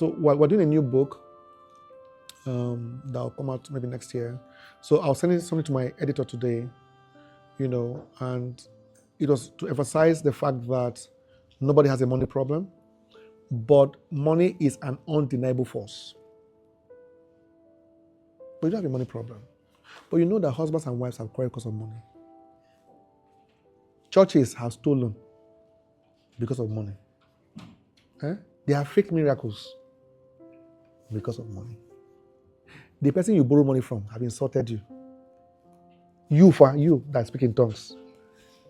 So we're doing a new book that will come out maybe next year. So I'll send something to my editor today, and it was to emphasize the fact that nobody has a money problem, but money is an undeniable force. But you don't have a money problem. But you know that husbands and wives have quarreled because of money. Churches have stolen because of money. They have fake miracles because of money. The person you borrow money from have insulted you. You that speak in tongues.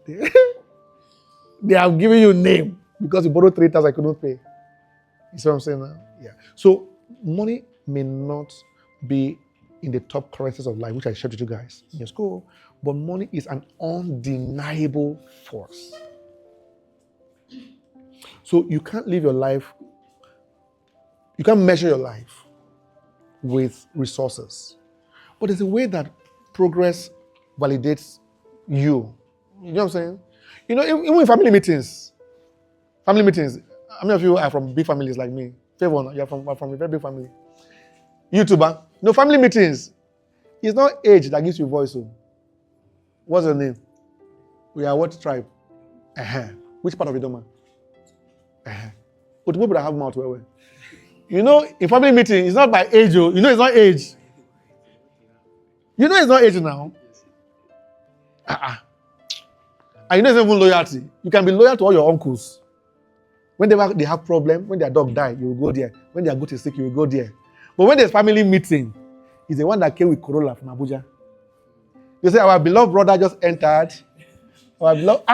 They have given you a name because you borrowed 3,000 I couldn't pay. You see what I'm saying now? Yeah. So money may not be in the top currencies of life, which I shared with you guys in your school, but money is an undeniable force. So you can't live your life, you can't measure your life with resources. But there's a way that progress validates you. You know what I'm saying? Even in family meetings, how many of you are from big families like me? Favor, you're from a very big family. YouTuber. Family meetings. It's not age that gives you voice. What's your name? We are what tribe? Which part of Idoma? But people that have mouth where? In family meeting, it's not by age. It's not age. It's not age now. And it's not even loyalty. You can be loyal to all your uncles. Whenever they have problem, when their dog die, you will go there. When their goat is sick, you will go there. But when there's family meeting, it's the one that came with Corolla from Abuja. You say, our beloved brother just entered. Our beloved,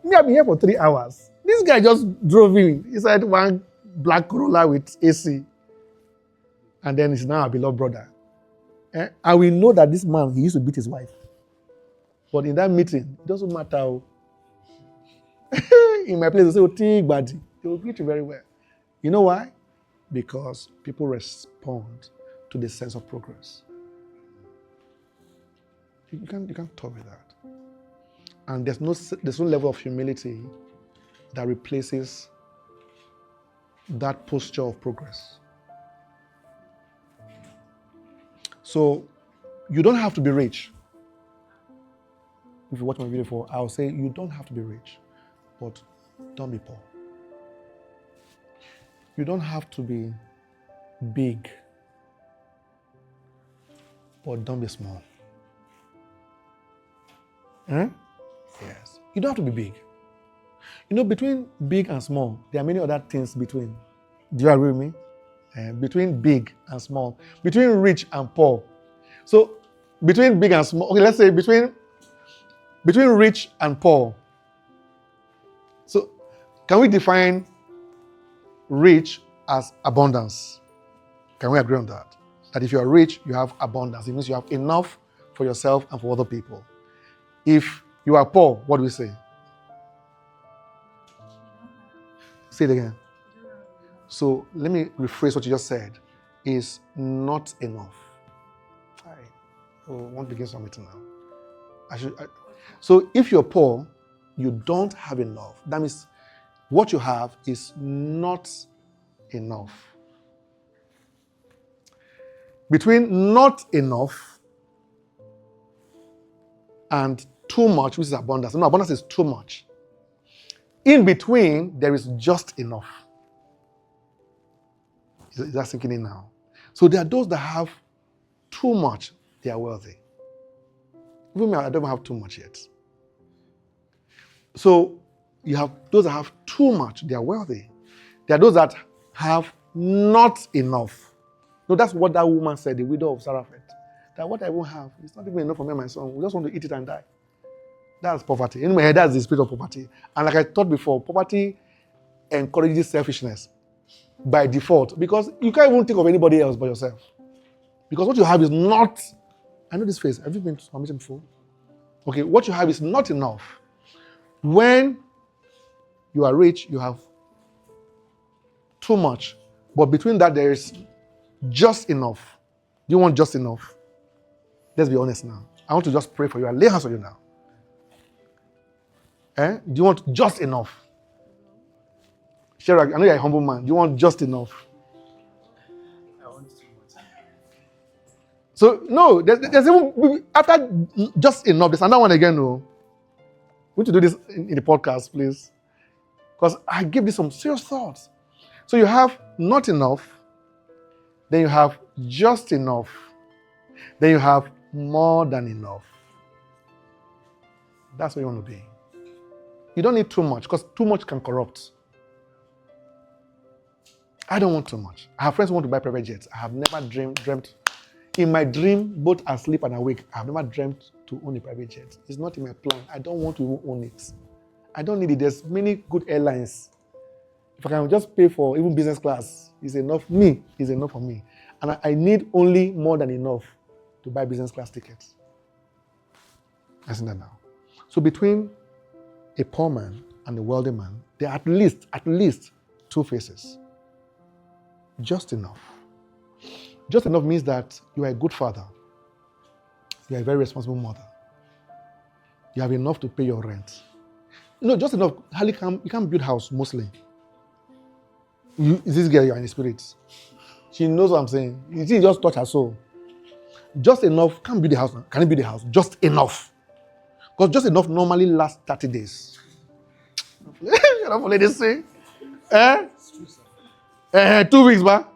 Me, I've been here for 3 hours. This guy just drove in. He said one black Corolla with AC. And then he's now our beloved brother. And we know that this man, he used to beat his wife. But in that meeting, it doesn't matter. In my place, they say, Buddy. They will greet you very well. You know why? Because people respond to the sense of progress. You can't talk with that. And there's no level of humility that replaces that posture of progress. So you don't have to be rich. If you watch my video before, I'll say you don't have to be rich, but don't be poor. You don't have to be big, but don't be small. Yes. You don't have to be big. Between big and small, there are many other things between. Do you agree with me? Between big and small, between rich and poor. So between big and small, okay, let's say between rich and poor. So can we define rich as abundance? Can we agree on that? That if you are rich, you have abundance. It means you have enough for yourself and for other people. If you are poor, what do we say? Say it again. So let me rephrase what you just said. Is not enough. I want to begin something now. So if you're poor, you don't have enough. That means what you have is not enough. Between not enough and too much, which is abundance. No, abundance is too much. In between, there is just enough. Is that sinking in now? So there are those that have too much, they are wealthy. Even me, I don't have too much yet. So you have those that have too much, they are wealthy. There are those that have not enough. No, that's what that woman said, the widow of Zarephath. That what I won't have, it's not even enough for me and my son. We just want to eat it and die. That's poverty. In my head, that's the spirit of poverty. And like I thought before, poverty encourages selfishness by default, because you can't even think of anybody else but yourself. Because what you have is not, I know this face, have you been to a meeting before? Okay, what you have is not enough. When you are rich, you have too much. But between that, there is just enough. Do you want just enough? Let's be honest now. I want to just pray for you and lay hands on you now. Do you want just enough? Shadrach, I know you're a humble man. Do you want just enough? I want too much. So, no, there's even, after just enough, there's another one again, no. We need to do this in the podcast, please. Because I give this some serious thoughts. So you have not enough, then you have just enough, then you have more than enough. That's what you want to be. You don't need too much, because too much can corrupt. I don't want too much. I have friends who want to buy private jets. I have never dreamt. In my dream, both asleep and awake, I have never dreamt to own a private jet. It's not in my plan. I don't want to even own it. I don't need it. There's many good airlines. If I can just pay for even business class, it's enough. It's enough for me. And I need only more than enough to buy business class tickets. I see that now. So between a poor man and a wealthy man, there are at least two faces. Just enough. Just enough means that you are a good father. You are a very responsible mother. You have enough to pay your rent. Just enough. You can't build house mostly. This girl, you are in the spirit. She knows what I'm saying. You see, just touch her soul. Just enough. Can't build the house now. Can you build the house? Just enough. Because just enough normally lasts 30 days. You know what ladies say? 2 weeks, man.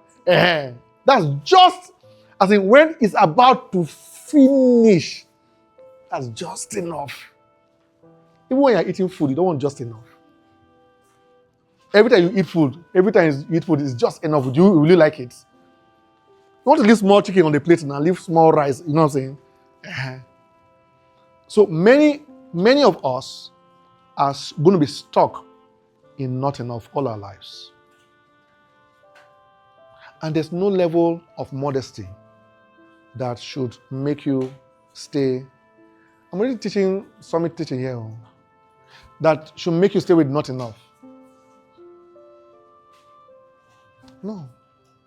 That's just, as in when it's about to finish. That's just enough. Even when you're eating food, you don't want just enough. Every time you eat food, is just enough. Will you really like it? You want to leave small chicken on the plate and leave small rice, you know what I'm saying? So many of us are going to be stuck in not enough all our lives. And there's no level of modesty that should make you stay. I'm already teaching summit teaching here. That should make you stay with not enough. No.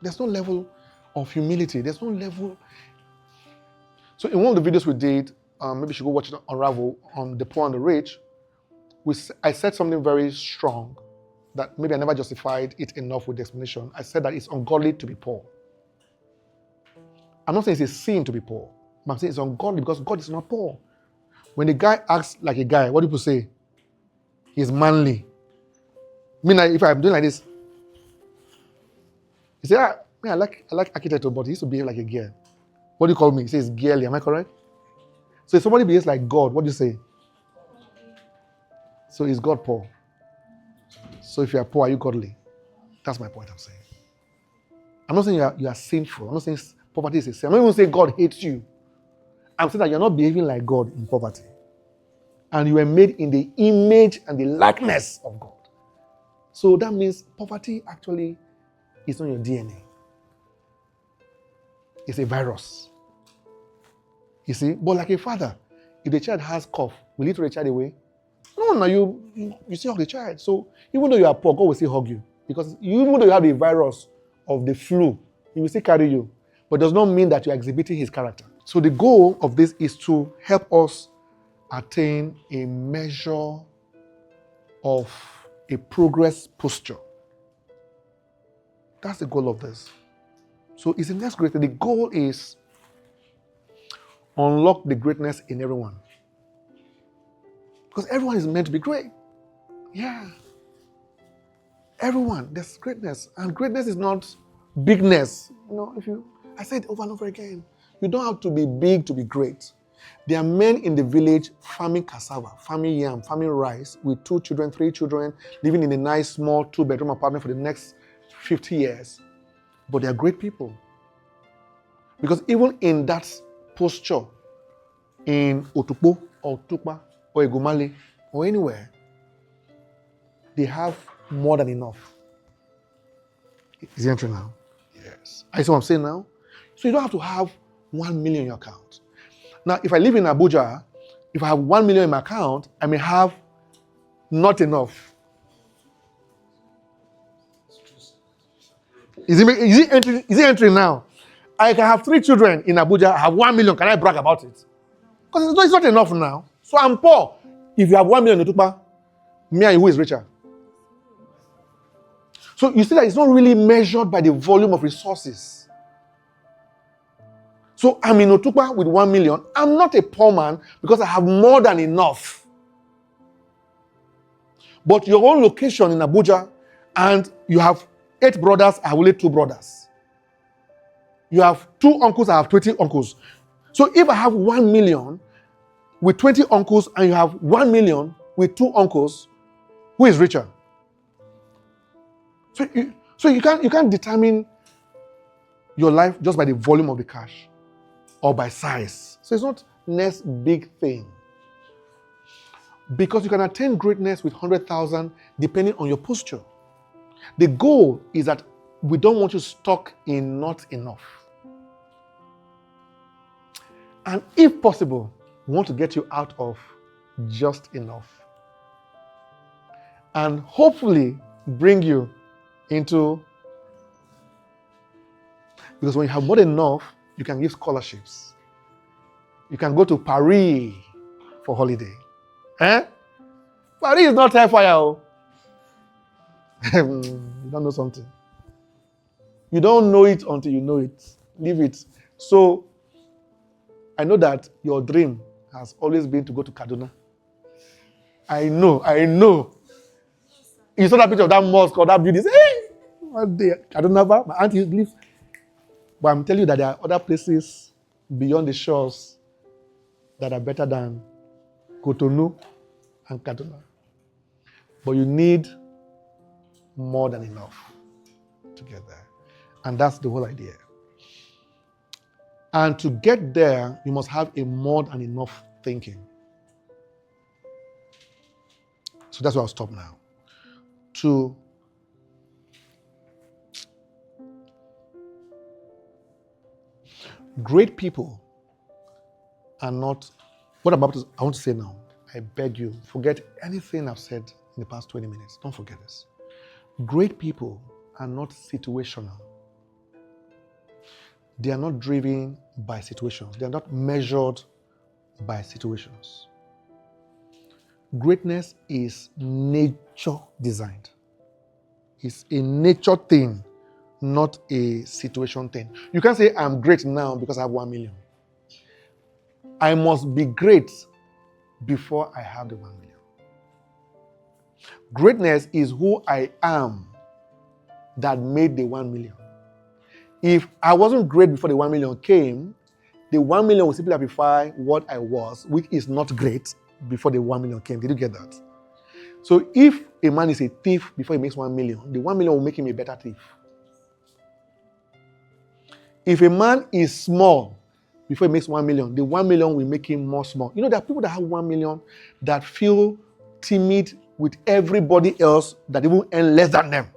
There's no level of humility. There's no level. So in one of the videos we did, maybe you should go watch it on Unravel, on the poor and the rich, I said something very strong that maybe I never justified it enough with the explanation. I said that it's ungodly to be poor. I'm not saying it's a sin to be poor, but I'm saying it's ungodly because God is not poor. When the guy acts like a guy, what do people say? He's manly. If I'm doing like this, he say, I like architecture, but he used to behave like a girl. What do you call me? He says girly, am I correct? So if somebody behaves like God, what do you say? So is God poor? So if you are poor, are you godly? That's my point I'm saying. I'm not saying you are sinful. I'm not saying poverty is a sin. I'm not even saying God hates you. I'm saying that you're not behaving like God in poverty. And you were made in the image and the likeness of God. So that means poverty actually is not your DNA. It's a virus. You see? But like a father, if the child has cough, will you throw the child away? No, you still hug the child. So even though you are poor, God will still hug you. Because even though you have the virus of the flu, He will still carry you. But it does not mean that you are exhibiting His character. So the goal of this is to help us attain a measure of a progress posture. That's the goal of this. So it's the next great thing. The goal is unlock the greatness in everyone. Because everyone is meant to be great. Yeah. Everyone, there's greatness. And greatness is not bigness. I said over and over again, you don't have to be big to be great. There are men in the village farming cassava, farming yam, farming rice with 2 children, 3 children, living in a nice small 2-bedroom apartment for the next 50 years. But they are great people. Because even in that posture, in Otukpo or Tukpa or Egumale or anywhere, they have more than enough. Is it true now? Yes. I see what I'm saying now? So you don't have to have 1 million in your account. Now, if I live in Abuja, if I have 1 million in my account, I may have not enough. Is it entering now? I can have 3 children in Abuja, I have 1 million. Can I brag about it? Because it's not enough now. So I'm poor. If you have 1 million in Tupa, me and you, who is richer? So you see that it's not really measured by the volume of resources. So I'm in Otukpa with 1 million. I'm not a poor man because I have more than enough. But your own location in Abuja, and you have 8 brothers, I have only 2 brothers. You have 2 uncles, I have 20 uncles. So if I have 1 million with 20 uncles and you have 1 million with 2 uncles, who is richer? So you can't determine your life just by the volume of the cash or by size. So it's not next big thing. Because you can attain greatness with 100,000 depending on your posture. The goal is that we don't want you stuck in not enough. And if possible, we want to get you out of just enough. And hopefully bring you into, because when you have more than enough, you can give scholarships. You can go to Paris for holiday. Paris is not hellfire. You don't know something. You don't know it until you know it. Leave it. So, I know that your dream has always been to go to Kaduna. I know. You saw that picture of that mosque or that building. Hey, one day, Kaduna, my auntie lives. But I'm telling you that there are other places beyond the shores that are better than Cotonou and Kaduna. But you need more than enough to get there. And that's the whole idea. And to get there, you must have a more than enough thinking. So that's where I'll stop now. Great people are not, what I'm about to, I want to say now, I beg you, forget anything I've said in the past 20 minutes. Don't forget this. Great people are not situational. They are not driven by situations. They are not measured by situations. Greatness is nature designed. It's a nature thing, not a situation thing. You can't say, I'm great now because I have 1 million. I must be great before I have the 1 million. Greatness is who I am that made the 1 million. If I wasn't great before the 1 million came, the 1 million would simply amplify what I was, which is not great, before the 1 million came. Did you get that? So if a man is a thief before he makes 1 million, the 1 million will make him a better thief. If a man is small before he makes 1 million, the 1 million will make him more small. You know, there are people that have 1 million that feel timid with everybody else that even earn less than them.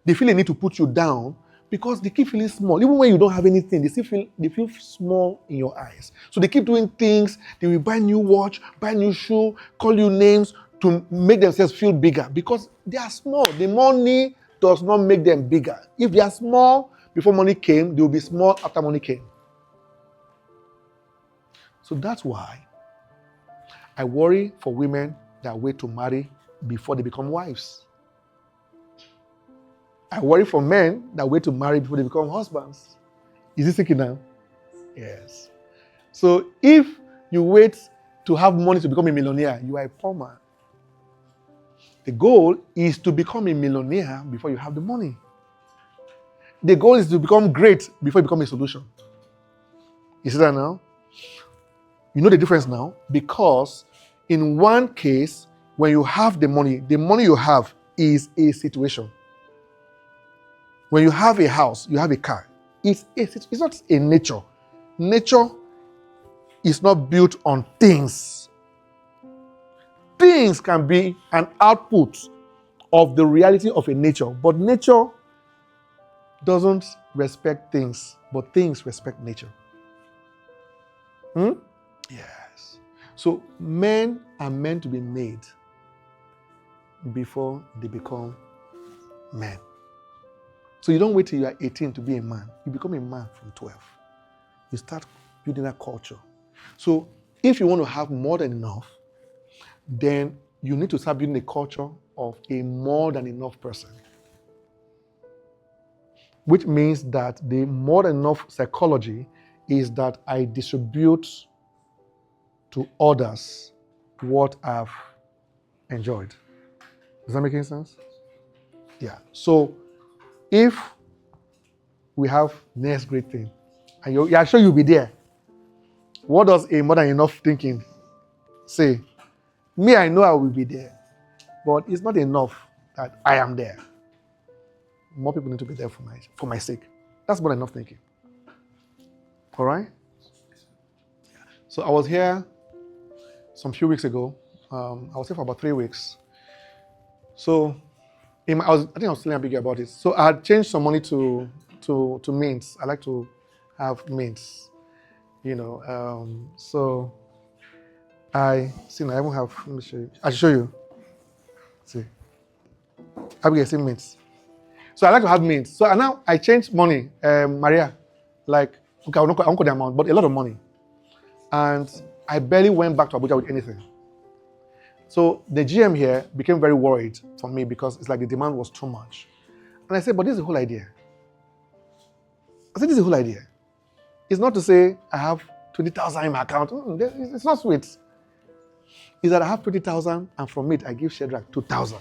They feel they need to put you down because they keep feeling small. Even when you don't have anything, they feel small in your eyes. So they keep doing things. They will buy new watch, buy new shoe, call you names to make themselves feel bigger because they are small. The money does not make them bigger. If they are small before money came, they will be small after money came. So that's why I worry for women that wait to marry before they become wives. I worry for men that wait to marry before they become husbands. Is it sick now? Yes. So if you wait to have money to become a millionaire, you are a poor man. The goal is to become a millionaire before you have the money. The goal is to become great before you become a solution. You see that now? You know the difference now? Because in one case, when you have the money you have is a situation. When you have a house, you have a car. It's not a nature. Nature is not built on things. Things can be an output of the reality of a nature, but nature doesn't respect things, but things respect nature. Yes. So men are meant to be made before they become men. So you don't wait till you are 18 to be a man. You become a man from 12. You start building that culture. So if you want to have more than enough, then you need to start building a culture of a more than enough person. which means that the more than enough psychology is that I distribute to others what I've enjoyed. Does that make any sense? Yeah. So if we have next great thing, and you're sure you'll be there, what does a more than enough thinking say? Me, I know I will be there, but it's not enough that I am there. More people need to be there for my sake. That's more than enough thinking. All right? So I was here some few weeks ago. I was here for about 3 weeks. So I think I was telling Abigail about it. So I had changed some money to mints. I like to have mints, so I even have. Let me show you. I'll show you. See, Abigail, see mints. So I like to have mints. So now I changed money, Maria, like okay, I won't call the amount, but a lot of money, and I barely went back to Abuja with anything. So the GM here became very worried for me because it's like the demand was too much. And I said, but this is the whole idea. I said, this is the whole idea. It's not to say I have 20,000 in my account. It's not sweet. It's that I have 20,000 and from it I give Shadrach 2,000.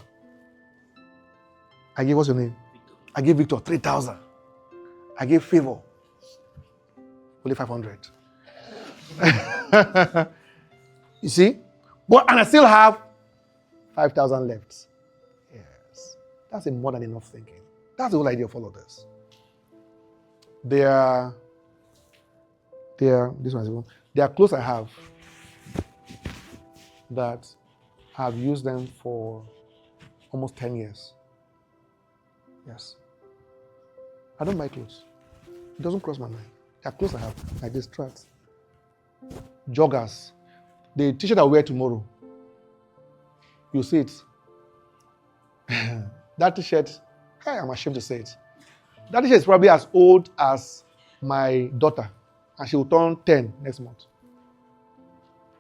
I give, what's your name? Victor. I give Victor 3,000. I give Favor only 500. You see? And I still have 5,000 left. Yes. That's a more than enough thinking. That's the whole idea of all of this. There are clothes I have that I've used them for almost 10 years. Yes. I don't buy clothes. It doesn't cross my mind. There are clothes I have, like this tracks. Joggers. The t-shirt I wear tomorrow, you see it. That t-shirt, I'm ashamed to say it. That t-shirt is probably as old as my daughter, and she will turn 10 next month.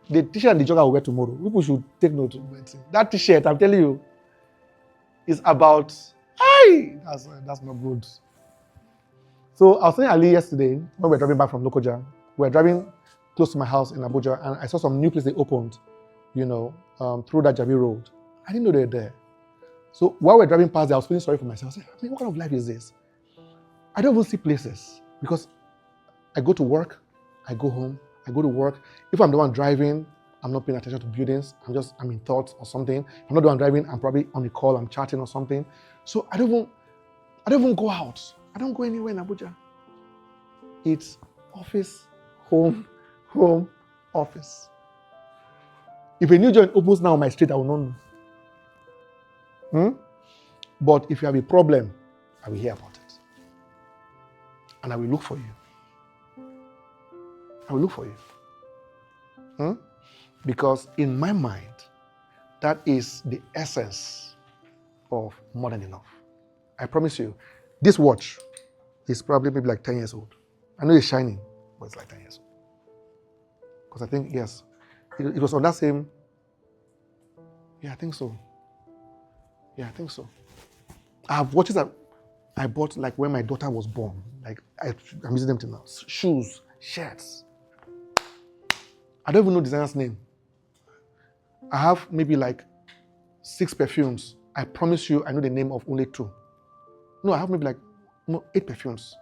The t-shirt and the jogger I will wear tomorrow, people should take note of it. That t-shirt, I'm telling you, is about, that's not good. So I was saying Ali yesterday, when we were driving back from Lokoja, we were driving close to my house in Abuja, and I saw some new place they opened, through that Jabi Road. I didn't know they were there. So while we were driving past there, I was feeling sorry for myself. I said, what kind of life is this? I don't even see places because I go to work, I go home, I go to work. If I'm the one driving, I'm not paying attention to buildings. I'm in thoughts or something. If I'm not the one driving, I'm probably on the call, I'm chatting or something. So I don't even go out. I don't go anywhere in Abuja. It's office, home, office. If a new joint opens now on my street, I will not know. But if you have a problem, I will hear about it. And I will look for you. I will look for you. Because in my mind, that is the essence of more than enough. I promise you, this watch is probably maybe like 10 years old. I know it's shining, but it's like 10 years old. Because I think, yes, it was on that same, I think so. I have watches that I bought like when my daughter was born. Like I'm using them till now. Shoes, shirts. I don't even know the designer's name. I have maybe like 6 perfumes. I promise you I know the name of only 2. No, I have maybe 8 perfumes.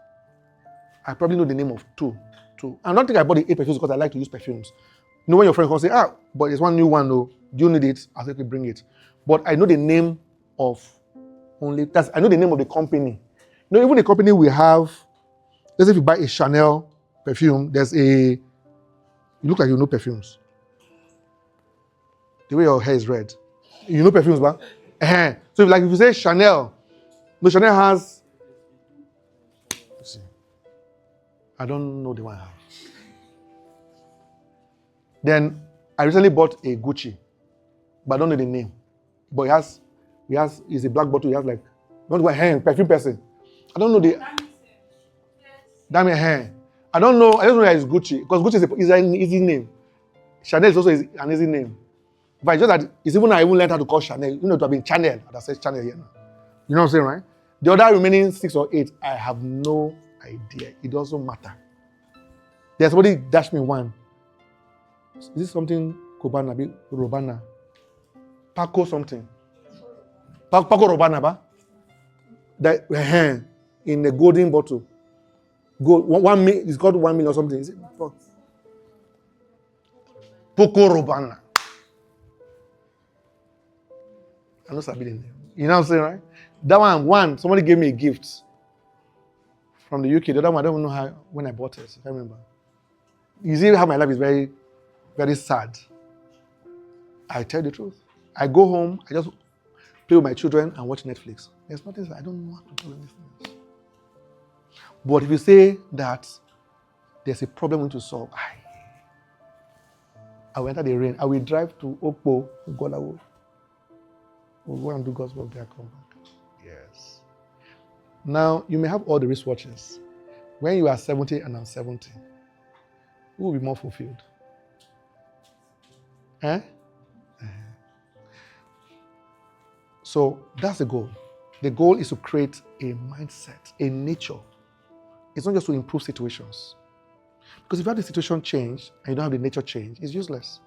I probably know the name of 2. I don't think I bought the 8 perfumes because I like to use perfumes. You know when your friend comes and say, but there's one new one though. Do you need it? I'll say, okay, bring it. But I know the name of I know the name of the company. Even the company we have, let's say if you buy a Chanel perfume, you look like you know perfumes. The way your hair is red. You know perfumes, but so if you say Chanel, Chanel has, I don't know the one I have. Then I recently bought a Gucci, but I don't know the name. But it's a black bottle. He has don't go perfume person. I don't know the. Damn hair. I don't know that it's Gucci because Gucci is an easy name. Chanel is also an easy name. But it's just that it's even I even learned how to call Chanel. To have been Chanel. That says Chanel here now. You know what I'm saying, right? The other remaining 6 or 8, I have no idea. It doesn't matter. There's somebody dashed me one. Is this something Kobana, Robana? Paco something. Paco Robana, ba? That in a golden bottle. Gold, it's called 1 million or something. Is it? Poco Robana. I'm not sabi the name. You know what I'm saying, right? That one, somebody gave me a gift from the UK. The other one, I don't know how when I bought it. I can't remember. You see how my life is very, very sad. I tell the truth. I go home, I just play with my children and watch Netflix. There's nothing, I don't know how to do anything else. But if you say that there's a problem we need to solve, I will enter the rain. I will drive to Okpo, Golawo. We'll go and do God's work there, come back. Yes. Now, you may have all the wristwatches. When you are 70 and I'm 70, who will be more fulfilled? So that's the goal. The goal is to create a mindset, a nature. It's not just to improve situations. Because if you have the situation change and you don't have the nature change, it's useless.